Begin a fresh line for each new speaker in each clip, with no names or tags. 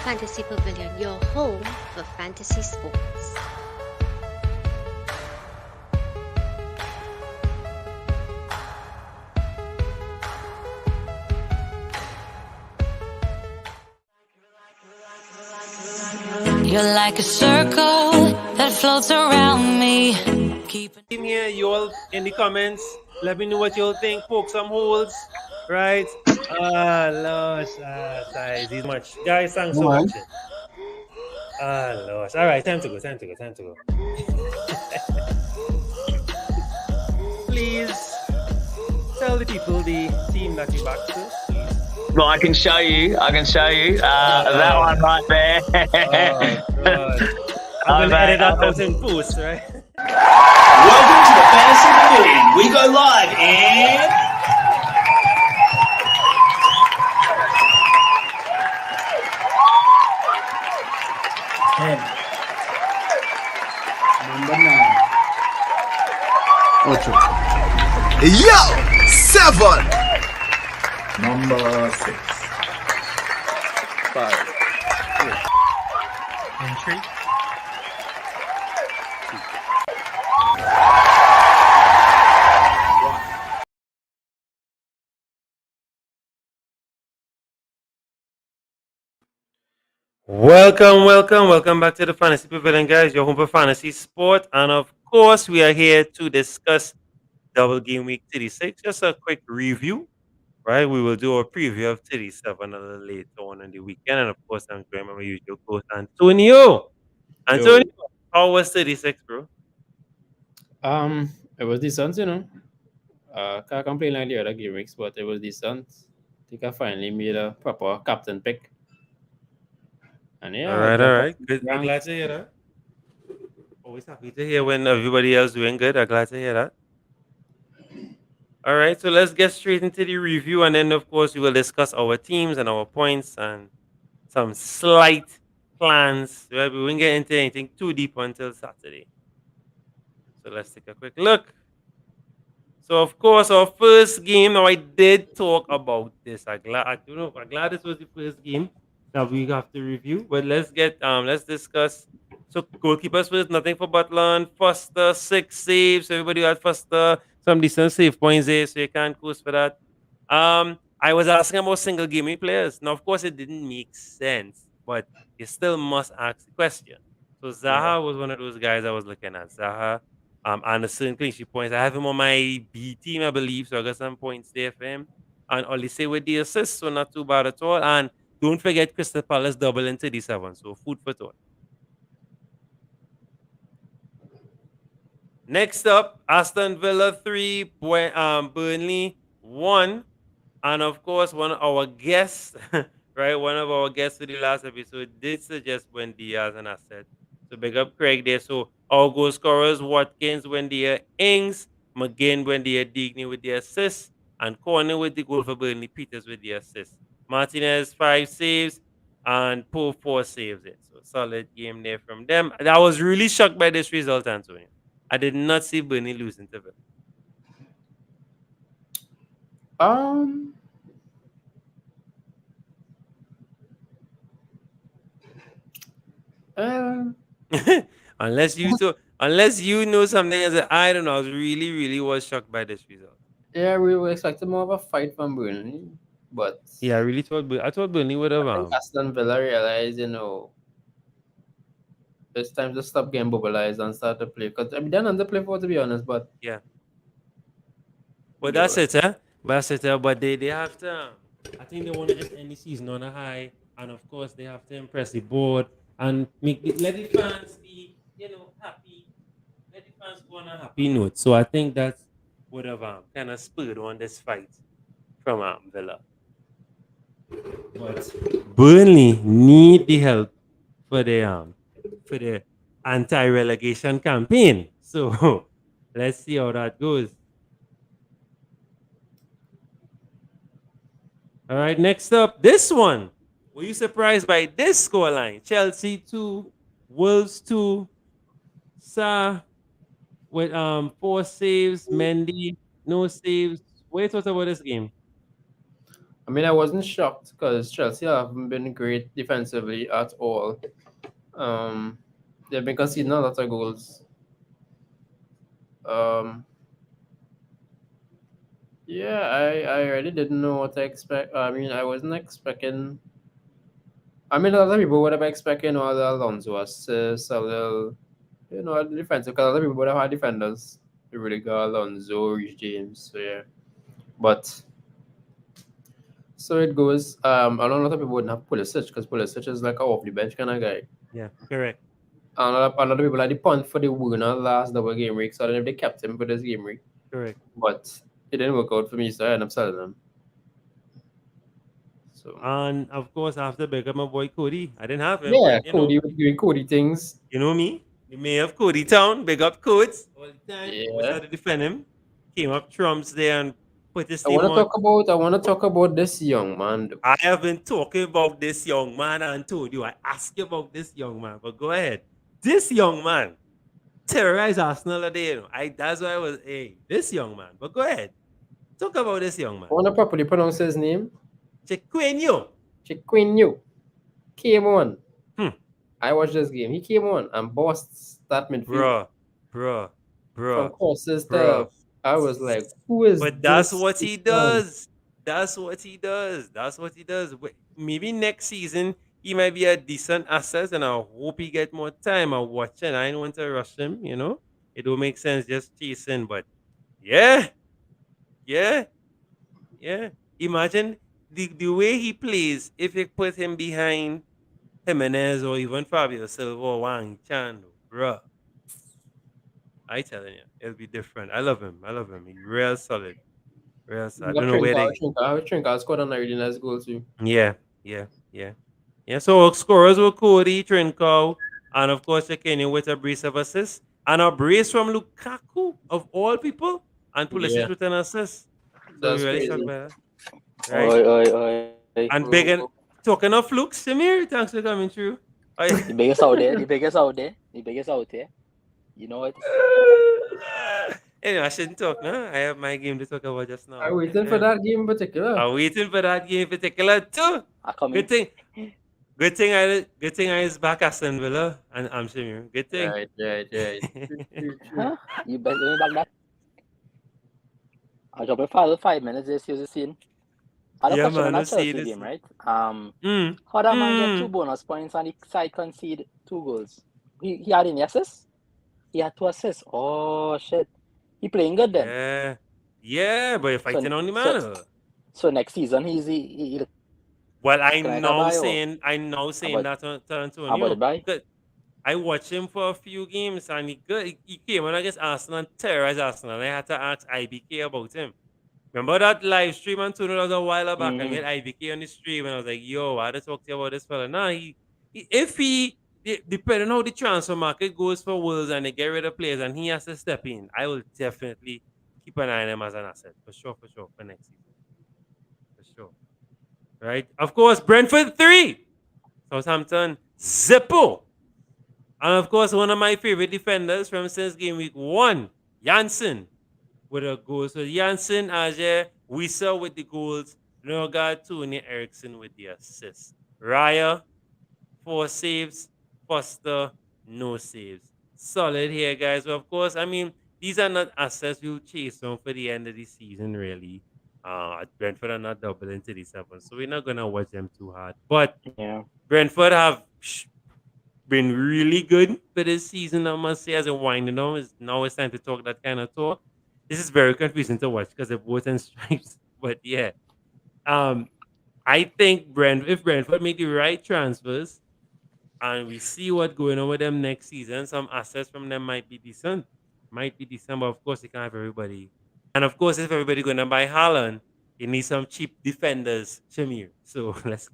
Fantasy Pavilion, your home for fantasy sports.
You're like a circle that floats around me.
In here, you all in the comments, let me know what you all think. Poke some holes, right? Lord, size, he's much. Guys, thanks for watching. Lord. All right, time to go. Please tell the people the team that you back to, please.
Well, I can show you. That one right there.
God. I'm gonna edit that out in post, right?
Welcome to the Fantasy Pavilion. We go live in 10. Number 9.
8. Yo! 7.
Number 6.
5.
Entry. Welcome back to the Fantasy Pavilion, guys. Your home for fantasy sport, and of course, we are here to discuss double game week 36. Just a quick review, right? We will do a preview of 37 a little later on in the weekend, and of course, I'm joined by my usual host, Antonio. Antonio, how was 36, bro?
It was decent, you know. Can't complain like the other game weeks, but it was decent. I think I finally made a proper captain pick. And yeah,
All right. Good. I'm glad to hear that. Always happy to hear when everybody else doing good. I'm glad to hear that. All right, so let's get straight into the review, and then of course we will discuss our teams and our points and some slight plans. Right? We won't get into anything too deep until Saturday. So let's take a quick look. So of course, our first game. Now I did talk about this. I'm glad this was the first game that we have to review. But let's discuss. So goalkeepers first. Nothing for Butland. Foster 6 saves. Everybody had Foster. Some decent save points there, so you can't coast for that. I was asking about single gaming players. Now, of course, it didn't make sense, but you still must ask the question. So Zaha was one of those guys I was looking at. Zaha, Anderson, clean sheet points. I have him on my B team, I believe, so I got some points there for him. And Olise with the assist, so not too bad at all. And don't forget Crystal Palace double in 37, so food for thought. Next up, Aston Villa 3, Burnley 1. And of course, one of our guests, right? One of our guests for the last episode did suggest Wendy as an asset. So big up Craig there. So our goal scorers, Watkins, Wendy, Ings, McGinn, Wendy, Digny with the assist, and Corner with the goal for Burnley, Peters with the assist. Martinez 5 saves, and Poe 4 saves it. So solid game there from them. And I was really shocked by this result, Antonio. I did not see Burnley losing to Villa. Unless you know something else, I don't know. I was really was shocked by this result.
Yeah, we were expecting more of a fight from Burnley, but
yeah, I thought Burnley would have.
Aston Villa realized, it's time to stop getting mobilized and start to play. Because they're not to play for, to be honest, but
yeah. But that's it, huh? But they have to. I think they want to just end the season on a high, and of course they have to impress the board and let the fans be, happy. Let the fans go on a happy note. So I think that's would have kind of spurred on this fight from Villa. But Burnley need the help for the anti-relegation campaign. So let's see how that goes. All right, next up, this one. Were you surprised by this scoreline? Chelsea 2, Wolves 2, Sa with 4 saves, Mendy, no saves. What you thought about this game?
I mean, I wasn't shocked because Chelsea haven't been great defensively at all. Um, they've been conceding a lot of goals. Um, yeah, I really didn't know what to expect. I mean, I wasn't expecting. I mean, a lot of people would have expected, the Alonso assists, a little, the defensive, because a lot of people would have had defenders. Rudiger, Alonso, Reece James, so yeah. But so it goes. A lot of people wouldn't have Pulisic because Pulisic is like a off the bench kind of guy.
Yeah, correct.
And a lot of people like the punt for the winner last double game week, so I don't know if they kept him for this game week.
Correct.
But it didn't work out for me, so I ended up selling him. So
And of course, after big up my boy Cody, I didn't have him,
yeah,
but
Cody was doing Cody things.
you know me, the mayor of Cody Town, big up Codes all the time. Always
Yeah.
had to defend him. Came up trumps there and put his
I
team
want to
on.
talk about this young man. Though.
I have been talking about this young man and told you I asked you about this young man, but go ahead. This young man terrorized Arsenal today. That's why I was this young man. But go ahead. Talk about this young man.
I want to properly pronounce his name.
Chiquinho.
Chiquinho came on.
Hmm.
I watched this game. He came on and bossed that midfield.
Bruh.
From crosses
bruh.
to I was like, who is
But that's
this
what he
man?
does. That's what he does. That's what he does. Maybe next season he might be a decent asset, and I hope he get more time. I'm watching. I don't want to rush him. It don't make sense just chasing. But yeah. Imagine the way he plays. If you put him behind Jimenez or even Fabio Silva or Wang Chan, bruh. I telling you, it'll be different. I love him. He's real solid. Real solid. I don't know where they.
Trinka scored on a really nice goal too.
Yeah. So our scorers were Cody, Trincao, and of course Kenny with a brace of assists. And a brace from Lukaku, of all people, and Pulisic with an assist. So
That's
we really
crazy.
shocked by that. Right?
Oi.
And talking of flukes, Samir, thanks for coming through.
The biggest out there. You know it.
Anyway, I shouldn't talk now. I have my game to talk about just now.
I'm waiting for that game in particular.
I'm waiting for that game in particular too. Good thing I is back Aston Villa and I'm Shamir. Good thing.
Right.
Huh? You back that? I'll drop it 5 minutes just use the scene. I
Yeah,
question
man,
on that
let's see
Chelsea
this.
game, right? How that man get 2 bonus points and the side concede 2 goals? He had any assists? He had 2 assists. Oh shit. He playing good then.
Yeah, but you're fighting on the man.
So next season he
Well, I
Can I
now
buy or-
saying
About-
that to Antonio.
how about it, buy?
Good. I watched him for a few games and he came on against Arsenal and terrorized Arsenal. And I had to ask IBK about him. Remember that live stream, Antonio, that was a while back, and we had IBK on the stream, and I was like, yo, I had to talk to you about this fella. Nah, depending on how the transfer market goes for Wolves and they get rid of players and he has to step in, I will definitely keep an eye on him as an asset. For sure, for next season. For sure. Right? Of course, Brentford 3. Southampton, Zippo. And of course, one of my favorite defenders from since game week 1, Janssen, with a goal. So Janssen, Aje, Wissa with the goals, Norgard, Tony, Eriksson with the assists. Raya, 4 saves, Foster, no saves. Solid here, guys. But of course, I mean, these are not assets we'll chase on for the end of the season, really. Brentford are not doubling to the 7, so we're not going to watch them too hard. But
Yeah.
Brentford have been really good for this season, I must say, as a winding down. Now it's time to talk that kind of talk. This is very confusing to watch because they're both in stripes. But yeah, I think if Brentford make the right transfers and we see what's going on with them next season, some assets from them might be decent. But of course, you can't have everybody. And of course, if everybody going to buy Haaland, you need some cheap defenders, Shamir. So let's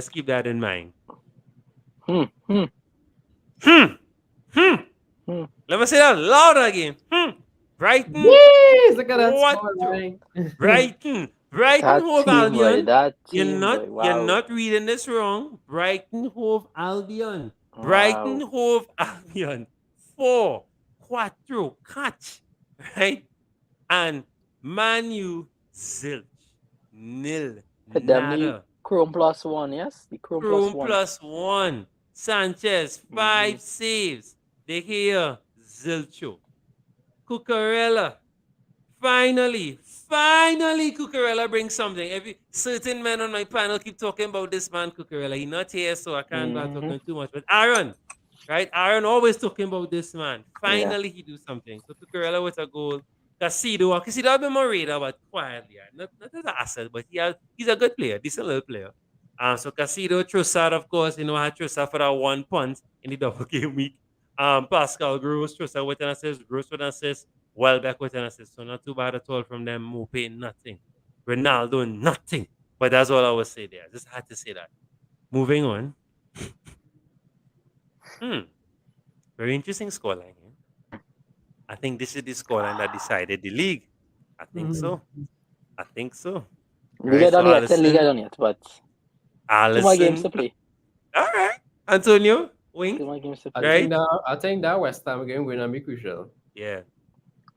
keep that in mind. Let me say that louder again. Brighton.
Yes, look at that
What?
scoreline.
Brighton,
That
Hove
team, boy,
Albion.
that
You're
team,
not,
boy.
you're
Wow.
not reading this wrong. Brighton, Hove Albion. Brighton,
Wow.
Hove Albion. 4, 4, catch, right? And Man U, zilch. nil.
Hit them the
Nada.
Chrome plus one, yes? The Chrome plus
Chrome
one.
plus one. Sanchez, 5 saves. De Gea, zilcho. Cucurella. Finally, Cucurella brings something. Every certain men on my panel keep talking about this man, Cucurella. He's not here, so I can't bother talking too much. But Aaron, right? Aaron always talking about this man. Finally, he do something. So Cucurella with a goal. Casido have been more radar, but quietly. Not as an asset, but he's a good player, decent little player. So Casido, Trossard, of course, had Trossard for that one punt in the double game week. Pascal Gross, Trossard with an assist, Gross with an assist, Welbeck with an assist. So not too bad at all from them. Mopé, nothing. Ronaldo, nothing. But that's all I would say there. Just had to say that. Moving on. Very interesting scoreline. I think this is the scoreline that decided the league. I think so.
We get on yet, we get on yet, but 2 more games to play.
All right. Antonio, wink.
2 more games to
I
play.
think that West Ham game will be crucial.
Yeah.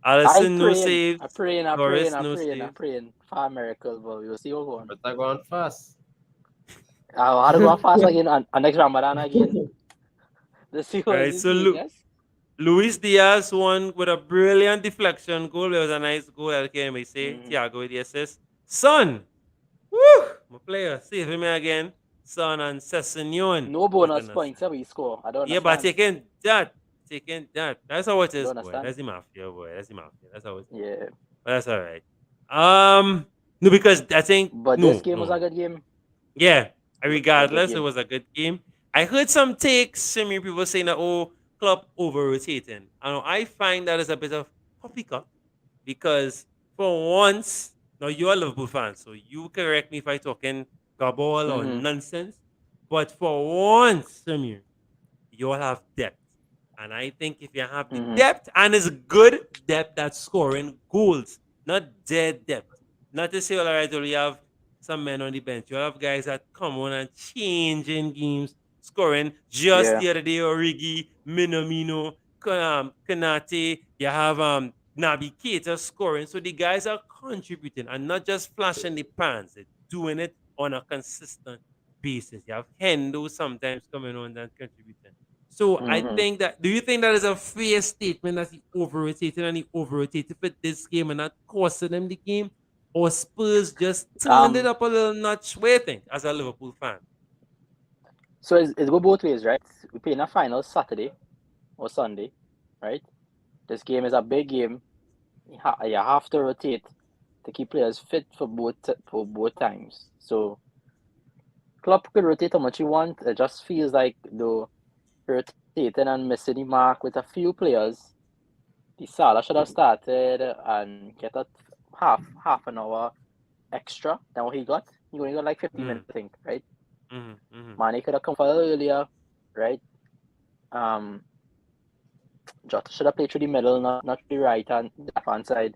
Allison, no saves.
I'm praying for a miracle, but we'll see what's going on.
But they're going fast.
I'll go fast again and next Ramadan again. Let's see what
Right, so Luis Diaz won with a brilliant deflection goal. It was a nice goal, LKM say. Thiago with the assist. Son! Woo! My player, save him again. Son and Sessignon.
No bonus points we score. I don't understand.
Yeah, but taking that. That's how it is, boy. That's the mafia, boy. That's how it is.
Yeah.
But that's all right. No, because I think...
But this game was a good game.
Yeah. Regardless, it was a good game. I heard some takes, some people saying that, Klopp over-rotating. I find that is a bit of poppycock because for once, now you're a Liverpool fan, so you correct me if I'm talking gabble or nonsense. But for once, Samir, you'll have depth. And I think if you have the depth, and it's good depth that's scoring goals, not dead depth. Not to say, all right, we have some men on the bench. You have guys that come on and change in games, scoring. Just the other day, Origi, Minamino, Kanate, you have Naby Keita scoring. So the guys are contributing and not just flashing the pans. They're doing it on a consistent basis. You have Hendo sometimes coming on and contributing. So I think that, do you think that is a fair statement that he over-rotated and he over-rotated for this game and not costing them the game? Or Spurs just turned it up a little notch? What do you think as a Liverpool fan?
So it's go both ways, right? We play in a final Saturday or Sunday, right? This game is a big game. You have to rotate to keep players fit for both times. So Klopp could rotate how much you want. It just feels like though rotating and missing the mark with a few players. The Salah should have started and get a half an hour extra than what he got. He only got like 15 minutes, I think, right? Mane could have come for earlier, right? Jota should have played through the middle, not the right hand, left hand side.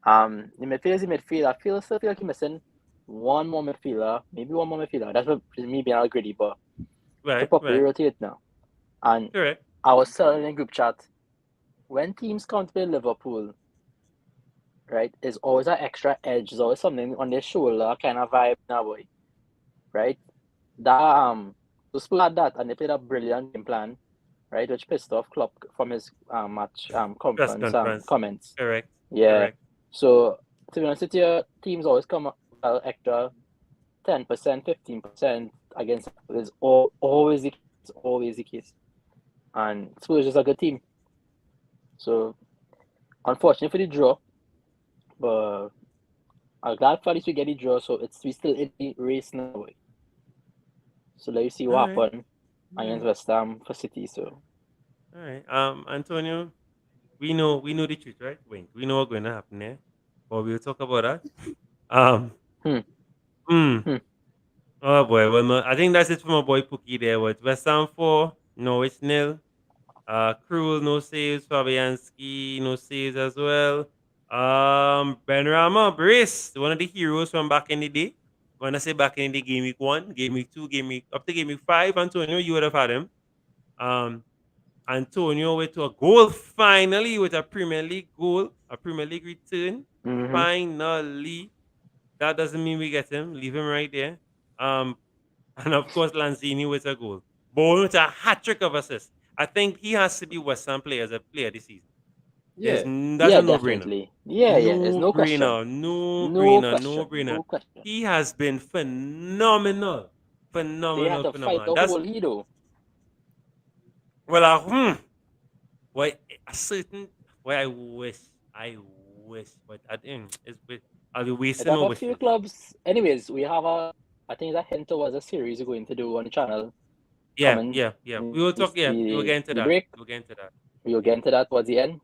The midfield is the midfield. I still feel like you're missing one more midfielder, maybe one more midfielder. That's me being all greedy, but properly rotate now. And I was telling in group chat, when teams come to play Liverpool, right, there's always an extra edge. There's always something on their shoulder, kind of vibe now, boy. Right? That so Spurs had that, and they played a brilliant game plan, right, which pissed off Klopp from his match conference comments.
Correct.
Yeah.
Correct.
So to be honest with you, teams always come extra 10%, 15% against. It's always the case. And Spurs is a good team. So unfortunately for the draw, but I'm glad for at least we get the draw, so we still in the race now. So let you see what happened against West Ham for City. So
all right. Antonio, we know the truth, right? Wink. We know what's going to happen there. But we'll talk about that. Oh boy, well I think that's it for my boy Pookie there. With West Ham 4, Norwich 0. Krul, no saves. Fabianski, no saves as well. Benrahma, brace, one of the heroes from back in the day. When I say back in the game week 1, game week 2, up to game week 5, Antonio, you would have had him. Antonio with a goal finally with a Premier League goal, a Premier League return. Finally. That doesn't mean we get him. Leave him right there. Um, and of course, Lanzini with a goal. Bowen with a hat trick of assists. I think he has to be West Ham player this season.
Yeah.
That's
Yeah,
a no-brainer.
definitely. Yeah. There's no question.
No
No
brainer, no
question.
brainer.
No question.
He has been phenomenal.
They had
Phenomenal,
to fight
phenomenal.
the
That's
whole though.
well why a certain why I wish, but I think I'll be
It
wasting
have
my
a few
wishes.
clubs. Anyways, we have I think it's a hint towards a series we're going to do on the channel.
Yeah,
Coming.
yeah, yeah. We will talk, yeah, we will get into
The
that.
break.
We'll get into that.
We will get into that towards the end.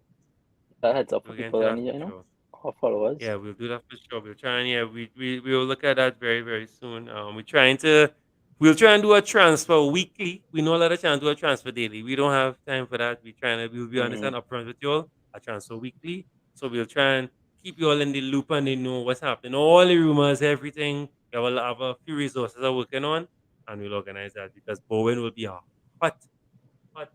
That heads up for
We'll get
people
into
and
that for sure.
our followers.
Yeah, we'll do that for sure. We'll try and yeah, we will look at that very, very soon. We'll try and do a transfer weekly. We know a lot of chance do a transfer daily. We don't have time for that. We'll be honest and upfront with you all. A transfer weekly. So we'll try and keep you all in the loop and they know what's happening. All the rumors, everything. We will have a few resources we're working on and we'll organize that because Bowen will be a hot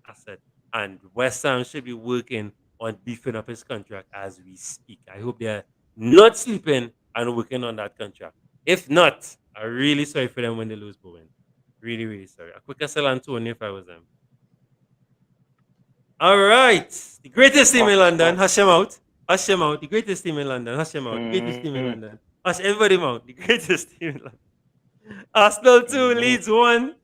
asset. And West Ham should be working on beefing up his contract as we speak. I hope they're not sleeping and working on that contract. If not, I'm really sorry for them when they lose Bowen. Really, really sorry. A quicker sell Antonio if I was them. All right. The greatest team in London. Hush him out. Hush him out. The greatest team in London. Hush him out. The greatest team in London. Hush everybody out. The greatest team in London. Arsenal 2, Leeds 1.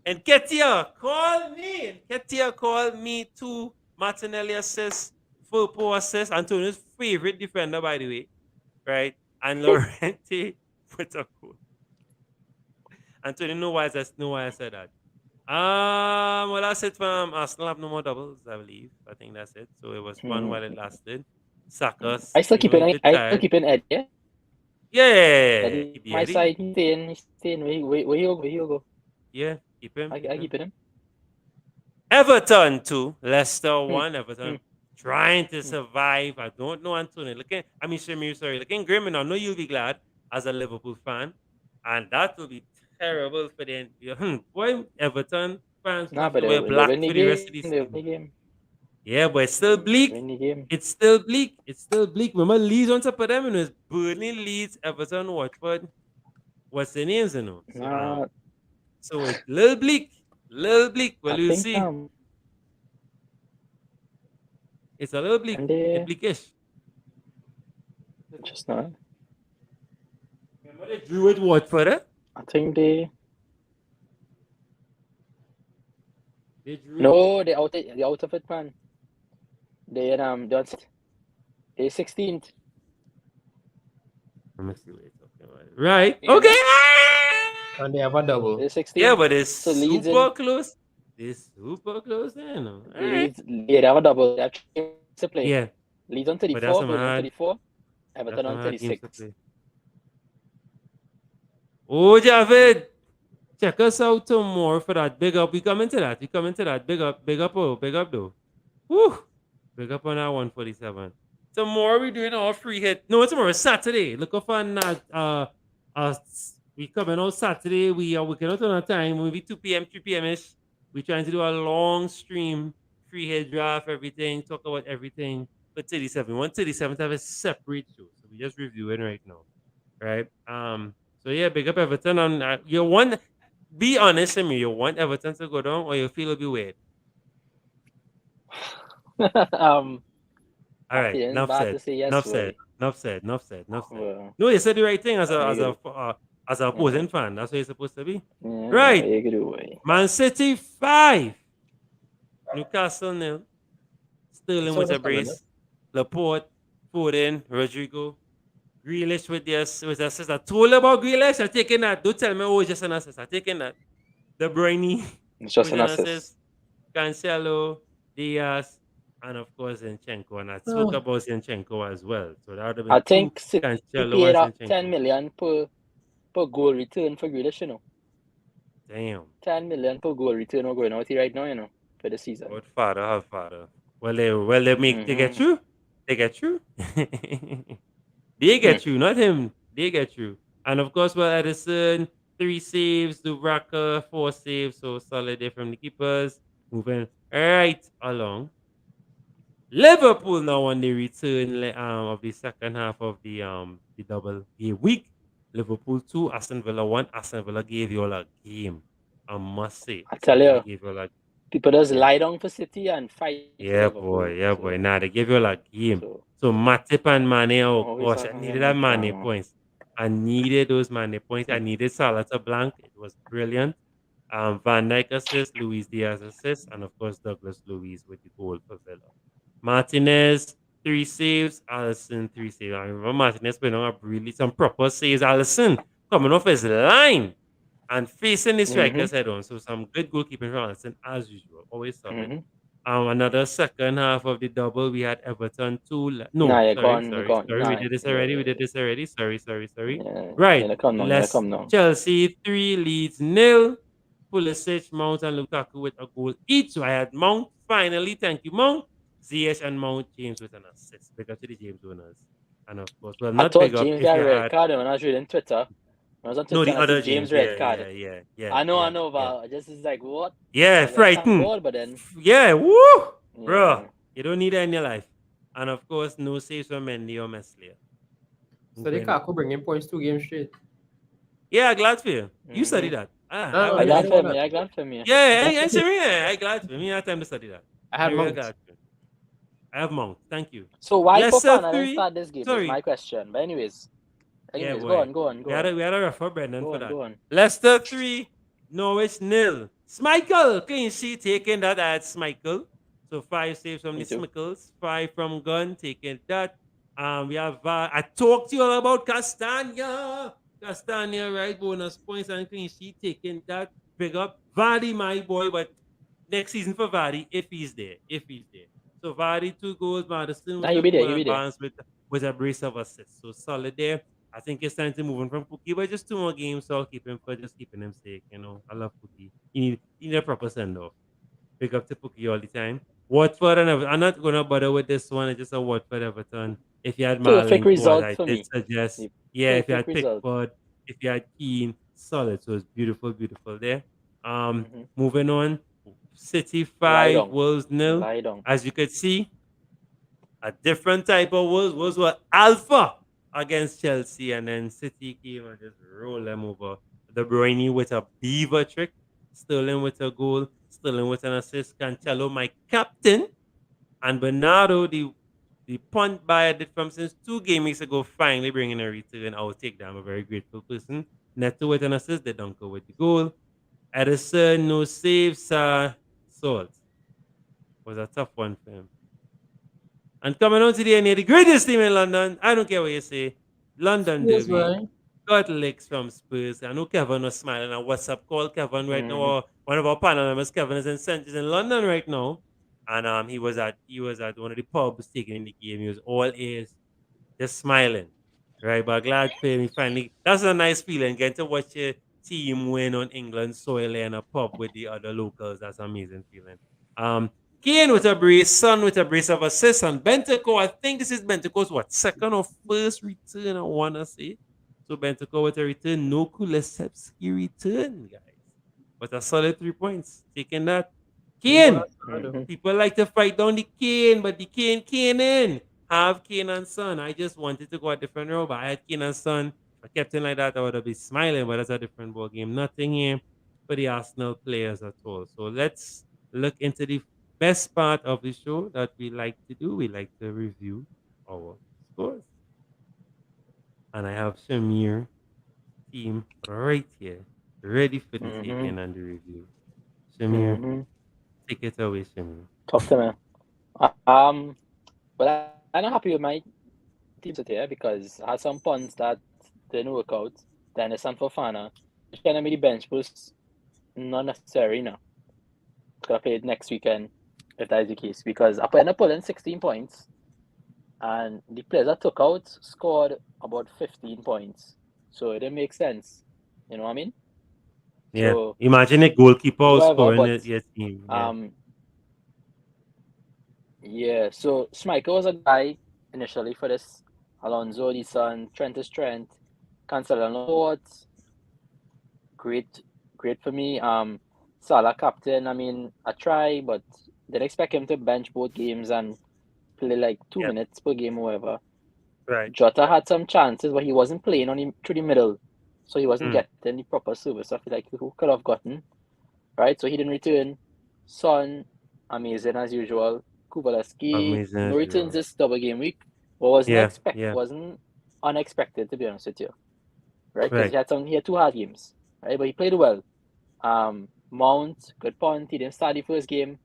And Ketia, call me. And Ketia called me 2. Martinelli assist, Firpo assist. Antonio's favorite defender, by the way. Right? And Laurenti put a goal. Antonio, know why I said that. Well, that's it from Arsenal. Have no more doubles, I believe. I think that's it. So it was fun while it lasted. Suckers.
I still keep it. I still keep it Ed. Yeah.
Yeah. Keep
My side. He's staying. Where you go?
Yeah. Keep him.
I keep him.
Everton 2, Leicester 1. Everton trying to survive. I don't know, Antonio. Shamir, sorry. Looking grim, and I know you'll be glad as a Liverpool fan. And that will be terrible for them. Boy, Everton fans have to wear black for the rest of the season. Yeah, but it's still bleak. It's still bleak. Remember, Leeds on top of them, and it was Burnley, Leeds, Everton, Watford. What's the names, you know? So it's a little bleak. Well, you'll see. It's a little bleak. It's bleakish.
Just not.
Remember they drew with Watford, eh?
I think they
drew.
No, they out of it, man. They're 16th.
Let me see what you're talking about. Right. Okay.
And they have a double.
They're 16th.
Yeah, but it's
So Leeds
super close. It's super close there, no?
Leeds, they have a double. They have to play.
Yeah.
Leeds on 34, Burnley on 34, Everton on 36.
Oh, Javid. Check us out tomorrow for that. Big up. We come into that. Big up though. Woo. Big up on our 147. Tomorrow we're doing our free hit. No, tomorrow is Saturday. Look up on that. We coming out Saturday. We are working out on our time. Maybe 2 p.m., 3 p.m.-ish. We're trying to do a long stream, free hit draft, everything, talk about everything. But 37. 137 to have a separate show. So we're just reviewing right now. Right? So yeah, big up Everton. And you want, be honest with me, you want Everton to go down or you feel it'll be weird?
All
right, enough said.
Well,
No, you said the right thing as a opposing fan. That's what you're supposed to be.
yeah,
Right. Man City 5. Newcastle 0. Sterling with a brace. Laporte, Foden, Rodrigo. Grealish with the assist. I told you about Grealish. I'm taking that. Don't tell me, it's just an assist. I'm taking that. De Bruyne.
It's just an assist.
Cancelo, Diaz, and of course Zinchenko. And I spoke about Zinchenko as well. So that would have been
I think
Cancelo
paid
and Zinchenko.
10 million per goal return for Grealish, you know.
Damn.
10 million per goal return we're going out here right now, you know, for the season.
What father? Well, they get you. They get you. They get you, not him. They get you. And of course, Edison, 3 saves, Dubraka, 4 saves, so solid there from the keepers. Moving right along. Liverpool now on the return of the second half of the double game week. Liverpool 2, Aston Villa 1. Aston Villa gave you all a game. I must say.
I tell
Aston Villa
you,
gave you all a
people just
yeah.
lie down for City and fight for
Yeah,
Liverpool.
boy. Yeah,
So,
boy. Nah, they gave you all a game.
so
So Matip and Mane, oh
always
gosh,
have
I
to
needed
get
that
much
Mane
drama.
points. I needed those Mane points. I needed Salah to blank. It was brilliant. Van Dijk assist, Luis Diaz assist, and of course Douglas Luiz with the goal for Villa. Martinez, 3 saves. Allison, 3 saves. I remember Martinez putting on some proper saves. Allison coming off his line and facing the striker's head on. So some good goalkeeping from Allison as usual. Always solid. Another second half of the double, we had Everton 2.
Nah, you're
Sorry.
gone.
We
Nah,
did this already. Sorry.
yeah,
Right.
you're come now. You're come now.
Chelsea 3, Leeds 0. Pulisic, Mount, and Lukaku with a goal each. So I had Mount finally. Thank you, Mount. Ziyech and Mount, James with an assist. Big up to the James owners. And of course, well,
I
not
thought
big up
James
if
got
you
a red
had.
card when I was reading Twitter. I was on
No,
Twitter
the
and I
other
see James
James.
red card.
Yeah.
I know, but I just is like, what?
Yeah,
I was like, thank
frightened.
God, but then.
Yeah, woo!
Yeah.
Bro, you don't need that in your life. And of course, no saves from Mendy or Meslier.
So the Kaku bringing points 2 games straight.
Yeah, glad for you. You study that.
I glad for me. I glad for me.
Yeah, I glad for me. I have time to study that.
I had Mount.
I have Mount. Thank you.
So why
Leicester
Fofana didn't start this game? Is my question. But anyways,
yeah,
go on.
We had a refer Brendan
Go
for
on,
that.
go on.
Leicester 3, Norwich 0. Schmeichel, clean sheet taking that at Schmeichel. So 5 saves from the Smickles, 5 from Gunn, taking that. We have I talked to you all about Castagna, right? Bonus points and clean sheet taking that. Big up Vardy, my boy, but next season for Vardy if he's there. So Vardy 2 goals, Madison with a goal, and Barnes with a brace of assists. So solid there. I think it's time to move on from Pookie, but just 2 more games, so I'll keep him for just keeping him safe. I love Pookie. You need a proper send off. Pick up to Pookie all the time. Watford and I'm not gonna bother with this one. It's just a Watford Everton. If you had Marlin, I did suggest. Yeah, if you had Pickford, if you had Keane, solid. So it's beautiful there. Moving on. City 5, Wolves 0. As you could see, a different type of Wolves. Wolves were alpha against Chelsea, and then City came and just rolled them over. De Bruyne with a beaver trick, Sterling with a goal, Sterling with an assist, Cancelo, my captain, and Bernardo, the punt buyer did from since 2 game weeks ago, finally bringing a return. I will take that. I'm a very grateful person. Neto with an assist, the Dunker with the goal. Edison, no saves, Salt. Was a tough one for him. And coming on to the end, the greatest team in London. I don't care what you say. London
Yes,
Derby.
right.
Got licks from Spurs. I know Kevin was smiling at WhatsApp call Kevin right now. Or one of our panel members, Kevin, is in London right now. And he was at one of the pubs taking in the game. He was all ears, just smiling. Right, but glad for him. He finally, that's a nice feeling. Getting to watch your team win on England soil in a pub with the other locals. That's an amazing feeling. Kane with a brace, Son with a brace of assists, and Bentancur. I think this is Bentancur's second or first return, I want to say. So Bentancur with a return, no Kulusevski return, guys. But a solid 3 points. Taking that. Kane. People like to fight down the Kane, but the Kane in. Have Kane and Son. I just wanted to go a different route, but I had Kane and Son. If I kept it like that, I would have been smiling, but that's a different ball game. Nothing here for the Arsenal players at all. So let's look into the best part of the show that we like to do. We like to review our scores. And I have Shamir team right here, ready for the taking and the review. Shamir, take it away, Shamir.
Talk to me. But I'm not happy with my team today because I had some punts that didn't work out. Dennis and Fofana, which kind of made the bench boost not necessary now. Could have played next weekend if that is the case because I ended up pulling 16 points and the players I took out scored about 15 points. So it didn't make sense. You know what I mean?
Yeah.
So,
imagine a goalkeeper scoring your team.
Yeah. So Schmeichel was a guy initially for this. Alonso, the son, Trent is Trent. Cancelo forwards. Great for me. Salah captain. I mean, I try, but didn't expect him to bench both games and play like 2 minutes per game or whatever.
Right.
Jota had some chances, but he wasn't playing through the middle. so he wasn't getting the proper service. I feel like he could have gotten, right? So he didn't return. Son, amazing as usual. Kubalewski,
Amazing as
no returns
usual.
this double game week. But wasn't unexpected, to be honest with you, right? Because
Right.
he had 2 hard games, right? But he played well. Mount, good punt. He didn't start the first game.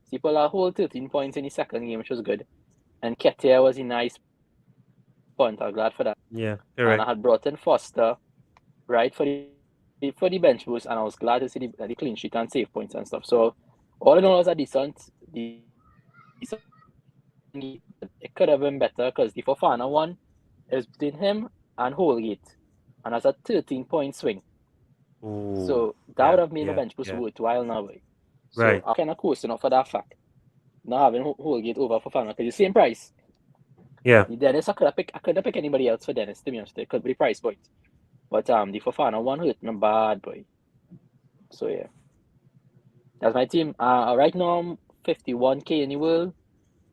So he put a whole 13 points in the second game, which was good. And Ketia was a nice punt. I'm glad for that.
Yeah,
And I
correct.
had brought in Foster, right, for the bench boost, and I was glad to see the clean sheet and save points and stuff. So all in all, it was a decent it could have been better because the Fofana one is between him and Holgate, and that's a 13-point swing.
Ooh,
So that would have made my
yeah,
bench boost
yeah.
worthwhile now, boy. So
Right.
I'm kind of coasting up for that fact. Not having Holgate over Fofana because the same price.
Yeah.
The Dennis, I couldn't pick anybody else for Dennis, to be honest. It could be the price point. But the Fofana one hurt me bad, boy. So yeah. That's my team. Right now I'm 51K in the world.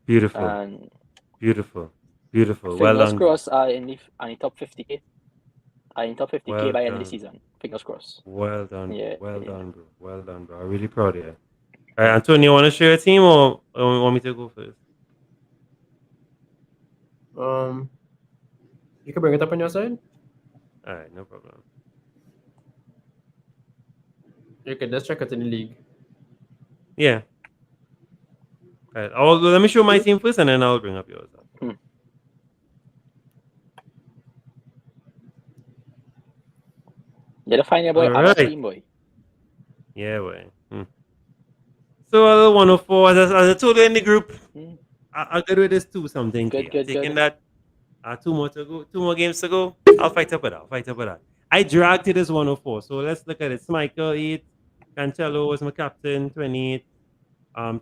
Beautiful.
And
Beautiful. Beautiful. Well
fingers
done.
crossed in the top 50K. In top 50K
Well
by end of the
done.
season. Fingers crossed.
Well done.
Yeah.
Well done, bro. Well done, bro. I'm really proud of you. All right, Antonio, you want to share a team or want me to go first?
You can bring it up on your side.
All right, no problem.
You can just check it in the league.
Yeah. All right. Let me show my team first, and then I'll bring up yours.
You're the final boy.
All
I'm a
right.
team boy.
Yeah, boy. So 104, as I told you in the group, I'll get with this 2-something.
Good.
Taking that 2 more to go, 2 more games to go. I'll fight up with that. I dragged to this 104. So let's look at it. Michael 8, Cancelo was my captain, 28.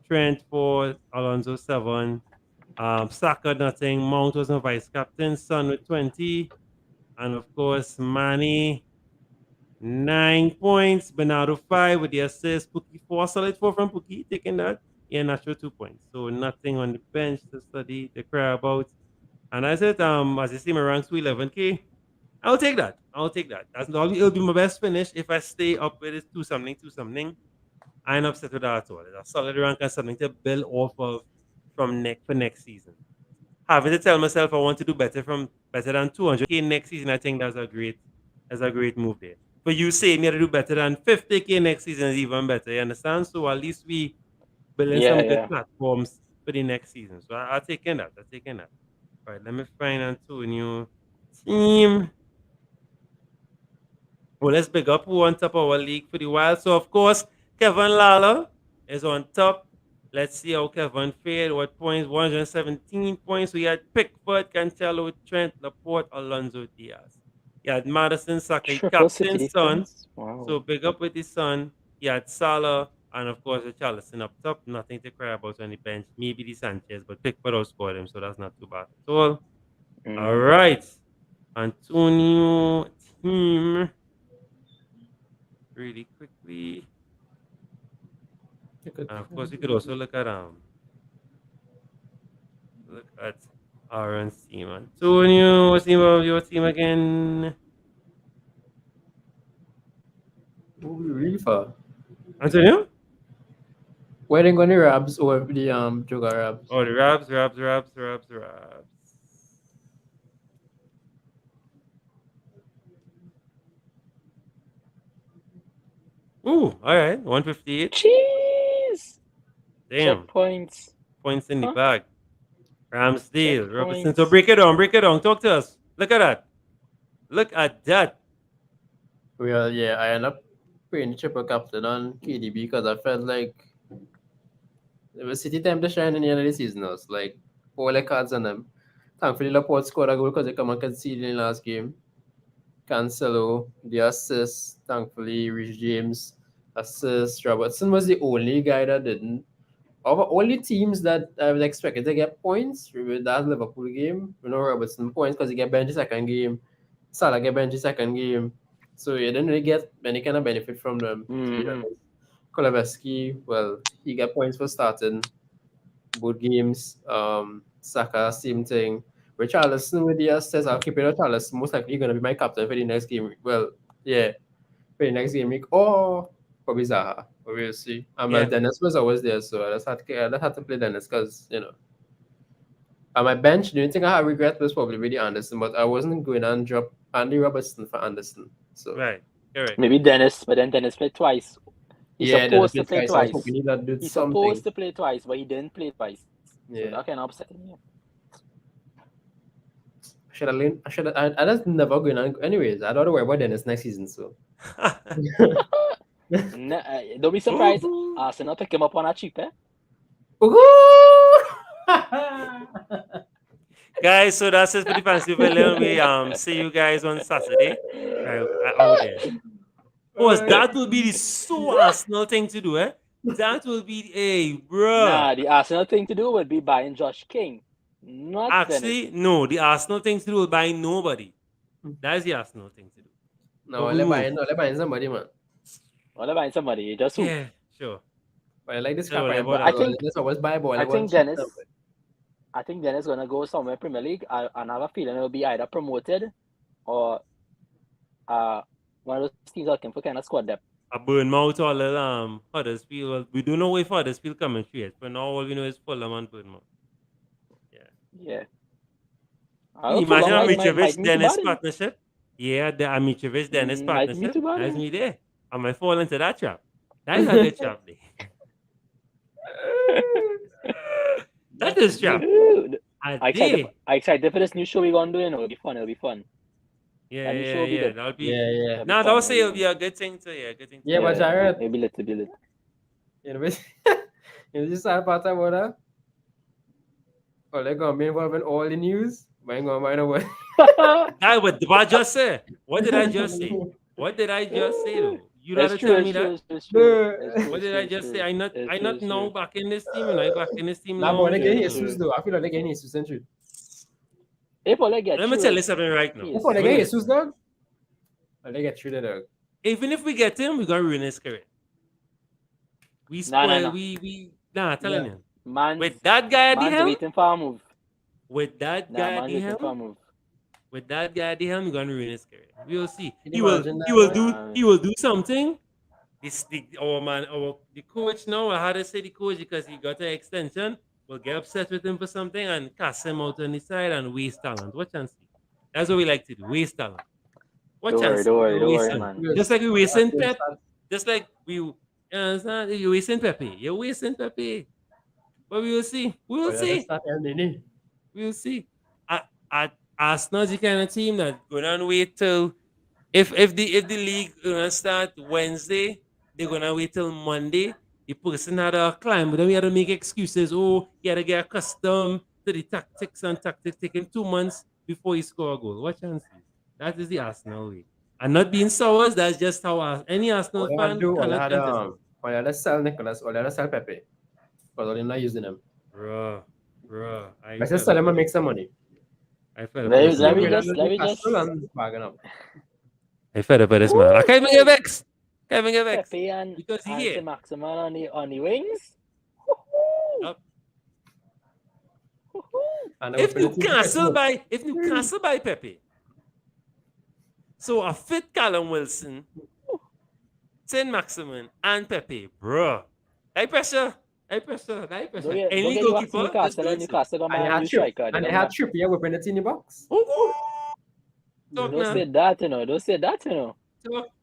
Trent 4, Alonso 7. Saka nothing. Mount was my vice captain. Son with 20. And of course, Manny 9 points. Bernardo 5 with the assist. Pookie 4. Solid 4 from Pookie. Taking that. Yeah, natural 2 points. So nothing on the bench to study, to cry about. And I said, as you see, my ranks to 11K. I'll take that. That's all. It'll be my best finish if I stay up with it 2-something. I ain't upset with that at all. It's a solid rank and something to build off of for next season. Having to tell myself I want to do better than 200K next season, I think that's a great move there. But you saying you have to do better than 50K next season is even better. You understand? So at least we building some good platforms for the next season. So I'll take in that. All right, let me find Antonio team. Well, let's big up who on top of our league for the while. So of course, Kevin Lala is on top. Let's see how Kevin fared. What points? 117 points. We had Pickford, Cancelo, Trent, Laporte, Alonso, Diaz. He had Madison, Saka,
Triple
captain,
City
son.
defense. Wow.
So big up with his son. He had Salah, and of course, Richarlison up top. Nothing to cry about on the bench. Maybe the Sanchez, but Pickford outscored him, so that's not too bad at all. All right. Antonio team. Really quickly. And of course, we could also look at Aaron's team. Antonio, what's the name of your team again?
Really far.
Antonio?
Where they going the Rabs or the Joga Rabs?
Oh, the Rabs. Ooh, all right. 158.
Jeez.
Damn.
Checkpoints.
Points in the bag. Ramsdale, Robertson.
Checkpoints.
So break it down. Talk to us. Look at that.
Well, yeah, I ended up playing the triple captain on KDB because I felt like it was City time to shine in the end of the season. I was like, all the cards on them. Thankfully, Laporte scored a goal because they come and conceded in the last game. Cancelo, the assist. Thankfully, Rich James, assist. Robertson was the only guy that didn't. Of all the teams that I was expected to get points with that Liverpool game, Robertson points because he get benched the second game. Salah get benched the second game. So you didn't really get any kind of benefit from them. Kulusevski, well, he got points for starting both games. Saka, same thing. Richarlison with the assist, I'll keep it Richarlison most likely going to be my captain for the next game. Well, Yeah. For the next game week, or probably Zaha. But we'll see.
Yeah.
Dennis was always there, so I just had to play Dennis because, you know. On my bench, the only thing I had regret was probably really Anderson, but I wasn't going and drop Andy Robertson for Anderson. So
Right. Correct.
Maybe Dennis, but then Dennis played twice. He's
yeah,
supposed to
Dennis
play
played twice. I was
twice.
hoping that did
He's
something.
supposed to play twice, but he didn't play twice.
Yeah.
So that kind of upsetting me.
I just never going on. Anyways, I don't know about Dennis next season, so.
Don't be surprised. Arsenal pick him up on a cheap, eh?
Guys, so that's it for the Fantasy Pavilion. We see you guys on Saturday. Out there. Boss, that will be the so Arsenal thing to do, eh? That will be bro.
Nah, the Arsenal thing to do would be buying Josh King. Not
Actually,
Dennis.
no, the Arsenal thing to do will buy nobody. That's the Arsenal thing to do.
No, let buy somebody, man.
Well, buying somebody, just who?
Yeah, sure.
But I like this
So,
crap.
about
I think-
this always buy ball.
I think Dennis gonna go somewhere Premier League. I have a feeling it'll be either promoted or one of those teams looking for kind of squad depth.
I burn mouth all the Huddersfield. Well, we don't know if Huddersfield coming straight. But now all we know is Fulham and Bournemouth.
Yeah.
Imagine a Mitrovic
Might
Dennis
be too bad.
partnership. Yeah, the Mitrovic Dennis
Might be
partnership.
too bad,
That's
eh?
me there. I might fall into that trap. That's not the trap there. That is trap.
I excited for this new show we're gonna do. It'll be fun.
Yeah,
That show will be good.
That'll be.
Yeah.
No, don't say it'll be a good thing to. Yeah, good thing.
Yeah, but Jared,
Maybe little bit.
you know, this sad part about that. Oh, they're gonna be involved in all the news. But ain't gonna mind what.
Guy, what did I just say? What did I just say? What did I just say though? You
That's
gotta
true.
tell me that.
It's true.
What did I just say? I not now back in this team and I back in this team
Nah,
now.
but they get Jesus though. I feel like they get Jesus century.
If all I get
Let me
through
tell
it,
you something right now.
If they get Jesus dog, they get treated dog.
Even if we get him, we're gonna ruin his career. We spoil.
Nah.
We telling
Yeah.
you.
man's
With that guy at the
man's
helm,
waiting for a move.
with that
Nah,
guy at
man's
the
waiting for a
helm,
move.
with that guy at the helm, we're gonna ruin his career. We will see.
Can
He
you
will.
imagine
He
that,
will
man?
do. He will do something. The coach now. I had to say the coach because he got an extension. Will get upset with him for something and cast him out on the side and waste talent. Watch and see. That's what we like to do. Waste talent. Watch
Don't
and
worry,
see.
don't worry,
We
don't
waste
worry,
talent.
man.
Just like we wasting Pep. Just like you're wasting Pepe. You're wasting Pepe. But we will see. We will see. We will see. Arsenal's the kind of team that gonna wait till if the league gonna start Wednesday, they're gonna wait till Monday. The person had a climb, but then we had to make excuses. Oh, you had to get accustomed to the tactics taking 2 months before you score a goal. Watch and see. That is the Arsenal way. And not being sours, that's just how any Arsenal fan cannot contest.
All you sell Nicholas, all you sell Pepe. Because they're not using them.
Bro.
Let's just sell them and make some money.
I fed up
Let
with this
me
man.
just
bargain up.
I fed up with this man. I can't even get vexed.
Pepe and
Because he
Saint
here.
Maximin on the wings.
Yup.
And
If Newcastle buy Pepe, so a fit Callum Wilson, Saint Maximin, and Pepe, bro. High pressure. Any goalkeeper.
Newcastle got
And
my
they
new striker.
and they had Trippier whipping it in the box.
Don't say that, you know. Don't say that, you know.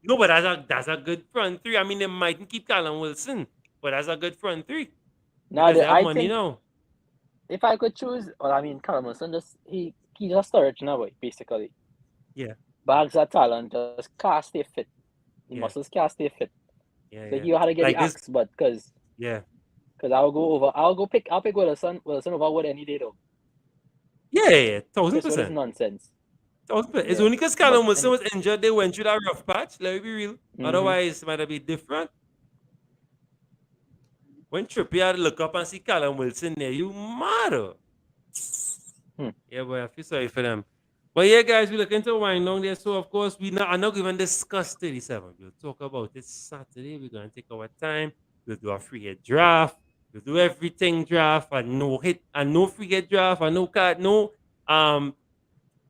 No, but that's a good front three. I mean, they mightn't keep Callum Wilson, but that's a good front three.
Now,
Because they have
I
money
think
now.
if I could choose, well, I mean, Callum Wilson he just storage now, basically.
Yeah.
Bags of talent, just can't stay fit. The
Yeah.
muscles can't stay fit.
Yeah,
So you had to get
Like
the
this-
axe, but because I'll pick Wilson over Wood any day though.
Yeah,
This one is
1,000%.
nonsense.
It's
Yeah.
only because Callum
But-
Wilson was injured, they went through that rough patch. Let me be real.
Mhm.
Otherwise, it might have been different. When Trippier look up and see Callum Wilson there, you mad. Yeah, boy, I feel sorry for them. But yeah, guys, we're looking to wind down there. So, of course, I'm not going to discuss 37. We'll talk about it Saturday. We're going to take our time. We'll do a free hit draft. We'll do everything draft, and no hit, and no free hit draft, and no card, no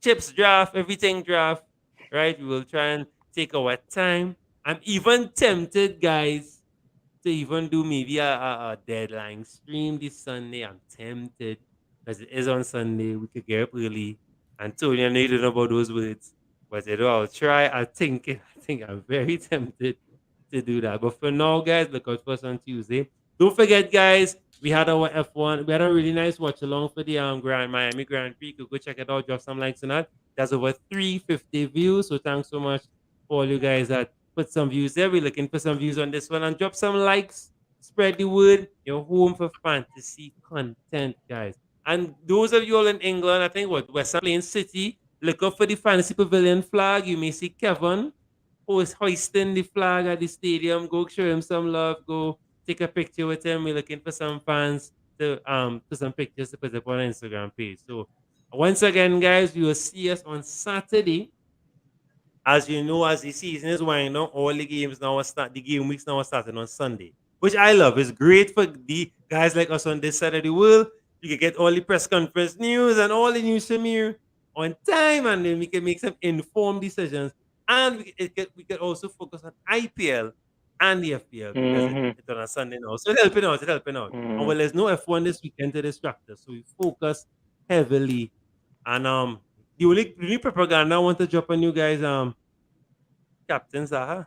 chips draft, everything draft, right? We will try and take our time. I'm even tempted, guys, to even do maybe a deadline stream this Sunday. I'm tempted because it is on Sunday. We could get up early. And Tony, I know you don't know about those words, but I'll try. I think I'm very tempted to do that. But for now, guys, look out for us on Tuesday. Don't forget, guys, we had our F1. We had a really nice watch along for the Miami Grand Prix. Go check it out. Drop some likes on that. There's over 350 views. So thanks so much for all you guys that put some views there. We're looking for some views on this one and drop some likes. Spread the word. You're home for fantasy content, guys. And those of you all in England, I think West Plains City, look up for the Fantasy Pavilion flag. You may see Kevin hoisting the flag at the stadium. Go show him some love. Go take a picture with him. We're looking for some fans to put some pictures to put up on our Instagram page. So once again, guys, we will see us on Saturday. As you know, as the season is winding down, all the games now start. The game weeks now are starting on Sunday, which I love. It's great for the guys like us on this side of the world. You can get all the press conference news and all the news from here on time, and then we can make some informed decisions. And we can also focus on IPL and the FPL because it's on a Sunday now. So it's helping out. And well, there's no F1 this weekend to distract us, so we focus heavily. And the only propaganda I want to drop on you guys, Captain Zaha.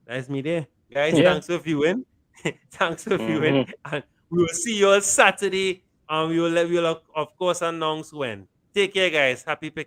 Nice me there. Guys, thanks for viewing. Thanks for viewing. And we will see you all Saturday. We will of course announce when. Take care, guys. Happy picking.